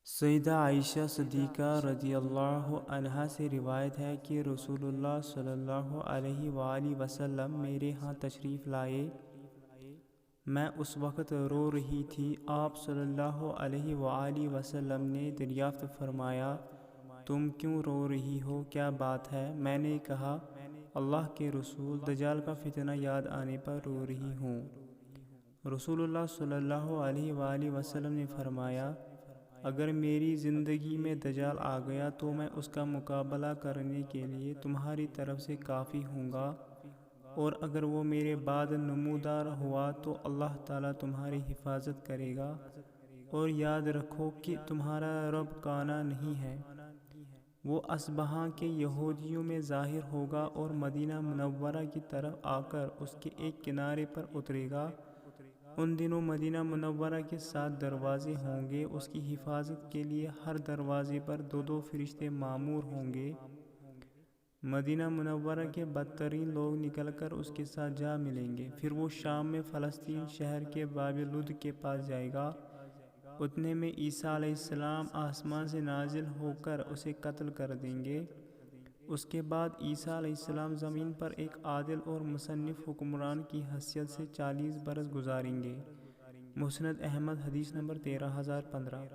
سیدہ عائشہ صدیقہ رضی اللہ عنہا سے روایت ہے کہ رسول اللہ صلی اللہ علیہ وآلہ وسلم میرے ہاں تشریف لائے۔ میں اس وقت رو رہی تھی۔ آپ صلی اللہ علیہ وآلہ وسلم نے دریافت فرمایا، تم کیوں رو رہی ہو؟ کیا بات ہے؟ میں نے کہا، اللہ کے رسول، دجال کا فتنہ یاد آنے پر رو رہی ہوں۔ رسول اللہ صلی اللہ علیہ وآلہ وسلم نے فرمایا، اگر میری زندگی میں دجال آ گیا تو میں اس کا مقابلہ کرنے کے لیے تمہاری طرف سے کافی ہوں گا، اور اگر وہ میرے بعد نمودار ہوا تو اللہ تعالیٰ تمہاری حفاظت کرے گا، اور یاد رکھو کہ تمہارا رب کانا نہیں ہے۔ وہ اصبہاں کے یہودیوں میں ظاہر ہوگا اور مدینہ منورہ کی طرف آ کر اس کے ایک کنارے پر اترے گا۔ ان دنوں مدینہ منورہ کے 7 دروازے ہوں گے۔ اس کی حفاظت کے لیے ہر دروازے پر 2 فرشتے مامور ہوں گے۔ مدینہ منورہ کے بدترین لوگ نکل کر اس کے ساتھ جا ملیں گے۔ پھر وہ شام میں فلسطین شہر کے باب لد کے پاس جائے گا۔ اتنے میں عیسیٰ علیہ السلام آسمان سے نازل ہو کر اسے قتل کر دیں گے۔ اس کے بعد عیسیٰ علیہ السلام زمین پر ایک عادل اور مصنف حکمران کی حیثیت سے 40 برس گزاریں گے۔ مسند احمد، حدیث نمبر 13015۔